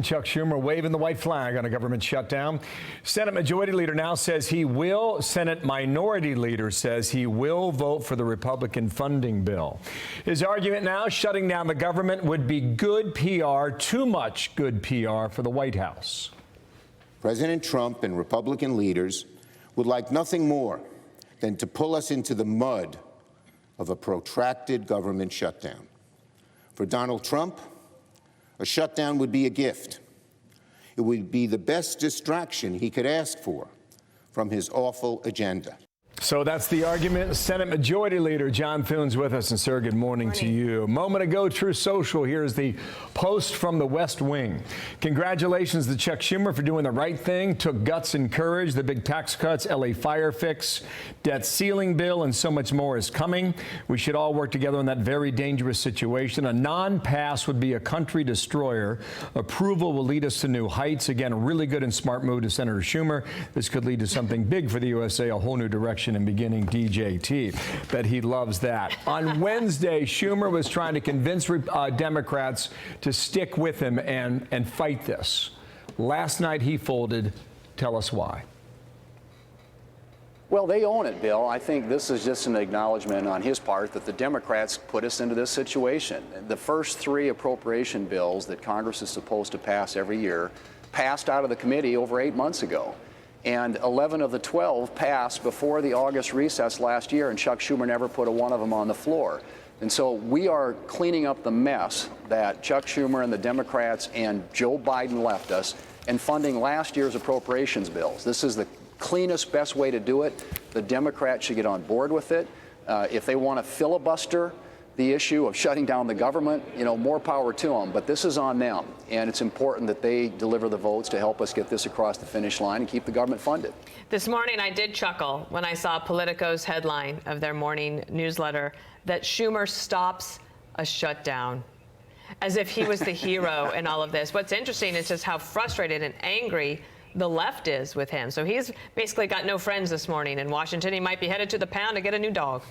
Chuck Schumer waving the white flag on a government shutdown. Senate Majority Leader now says he will. Senate Minority Leader says he will vote for the Republican funding bill. His argument now, shutting down the government would be good PR, too much good PR for the White House. President Trump and Republican leaders would like nothing more than to pull us into the mud of a protracted government shutdown. For Donald Trump, a shutdown would be a gift. It would be the best distraction he could ask for from his awful agenda. So that's the argument. Senate Majority Leader John Thune's with us. And, sir, good morning to you. A moment ago, Truth Social, here's the post from the West Wing. Congratulations to Chuck Schumer for doing the right thing. Took guts and courage. The big tax cuts, LA fire fix, debt ceiling bill, and so much more is coming. We should all work together on that very dangerous situation. A non-pass would be a country destroyer. Approval will lead us to new heights. Again, a really good and smart move to Senator Schumer. This could lead to something big for the USA, a whole new direction. And beginning DJT. Bet he loves that. On Wednesday, Schumer was trying to convince Democrats to stick with him and fight this. Last night he folded. Tell us why. Well, they own it, Bill. I think this is just an acknowledgement on his part that the Democrats put us into this situation. The first three appropriation bills that Congress is supposed to pass every year passed out of the committee over 8 months ago. And 11 of the 12 passed before the August recess last year, and Chuck Schumer never put one of them on the floor. And so we are cleaning up the mess that Chuck Schumer and the Democrats and Joe Biden left us and funding last year's appropriations bills. This is the cleanest, best way to do it. The Democrats should get on board with it. If they want to filibuster the issue of shutting down the government, more power to them. But this is on them, and it's important that they deliver the votes to help us get this across the finish line and keep the government funded. This morning, I did chuckle when I saw Politico's headline of their morning newsletter that Schumer stops a shutdown, as if he was the hero in all of this. What's interesting is just how frustrated and angry the left is with him. So he's basically got no friends this morning in Washington. He might be headed to the pound to get a new dog.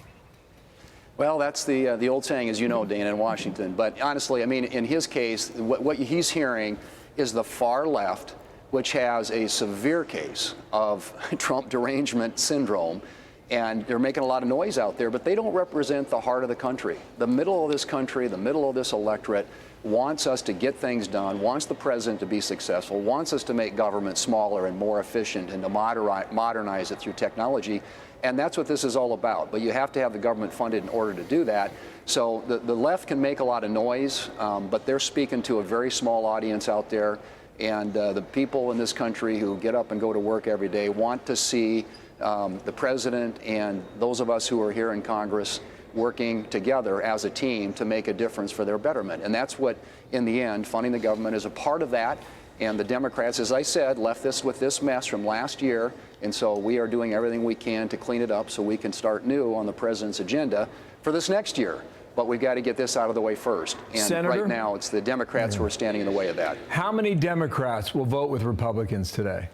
Well, that's the old saying, as you know, Dana, in Washington. But honestly, I mean, in his case, what he's hearing is the far left, which has a severe case of Trump derangement syndrome. And they're making a lot of noise out there, but they don't represent the heart of the country. The middle of this country, the middle of this electorate wants us to get things done, wants the president to be successful, wants us to make government smaller and more efficient and to modernize it through technology. And that's what this is all about. But you have to have the government funded in order to do that. So the left can make a lot of noise, but they're speaking to a very small audience out there. And the people in this country who get up and go to work every day want to see the president and those of us who are here in Congress working together as a team to make a difference for their betterment. And that's what, in the end, funding the government is a part of that. And the Democrats, as I said, left this with this mess from last year. And so we are doing everything we can to clean it up so we can start new on the president's agenda for this next year. But we've got to get this out of the way first. And Senator, right now, it's the Democrats who are standing in the way of that. How many Democrats will vote with Republicans today?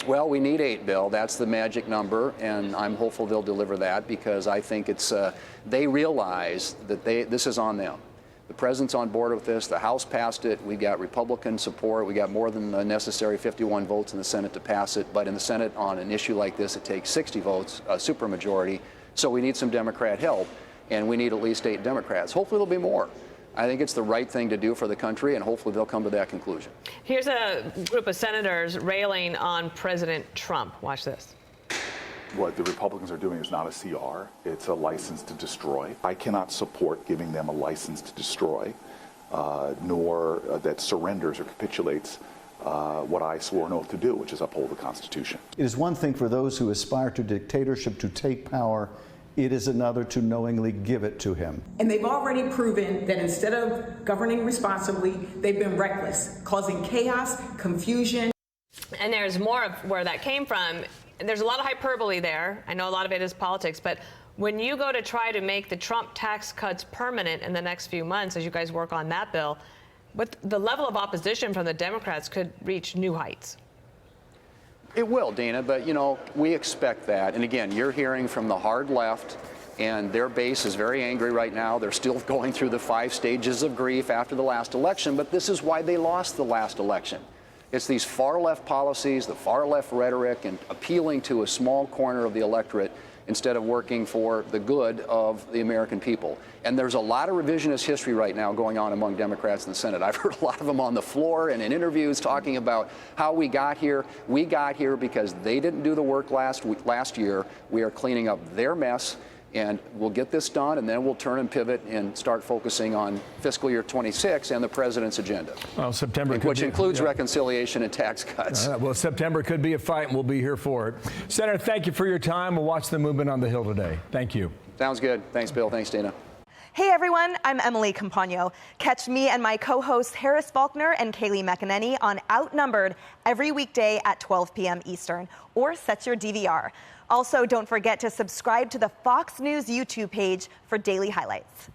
Well, we need 8, Bill. That's the magic number, and I'm hopeful they'll deliver that because I think it's they realize that this is on them. The president's on board with this. The House passed it. We got Republican support. We got more than the necessary 51 votes in the Senate to pass it. But in the Senate, on an issue like this, it takes 60 votes, a supermajority. So we need some Democrat help, and we need at least 8 Democrats. Hopefully there'll be more. I think it's the right thing to do for the country, and hopefully they'll come to that conclusion. Here's a group of senators railing on President Trump. Watch this. What the Republicans are doing is not a CR. It's a license to destroy. I cannot support giving them a license to destroy, nor that surrenders or capitulates what I swore an oath to do, which is uphold the Constitution. It is one thing for those who aspire to dictatorship to take power. It is another to knowingly give it to him. And they've already proven that instead of governing responsibly, they've been reckless, causing chaos, confusion. And there's more of where that came from. There's a lot of hyperbole there. I know a lot of it is politics, but when you go to try to make the Trump tax cuts permanent in the next few months, as you guys work on that bill, with the level of opposition from the Democrats could reach new heights. It will, Dana, but we expect that. And again, you're hearing from the hard left and their base is very angry right now. They're still going through the 5 stages of grief after the last election, but this is why they lost the last election. It's these far-left policies, the far-left rhetoric, and appealing to a small corner of the electorate instead of working for the good of the American people. And there's a lot of revisionist history right now going on among Democrats in the Senate. I've heard a lot of them on the floor and in interviews talking about how we got here. We got here because they didn't do the work last year. We are cleaning up their mess, and we'll get this done, and then we'll turn and pivot and start focusing on fiscal year 26 and the president's agenda. Well, September could which be, includes reconciliation and tax cuts. Well, September could be a fight, and we'll be here for it. Senator, thank you for your time. We'll watch the movement on the Hill today. Thank you. Sounds good. Thanks, Bill. Thanks, Dana. Hey everyone, I'm Emily Campagno. Catch me and my co-hosts Harris Faulkner and Kaylee McEnany on Outnumbered every weekday at 12 p.m. Eastern, or set your DVR. Also, don't forget to subscribe to the Fox News YouTube page for daily highlights.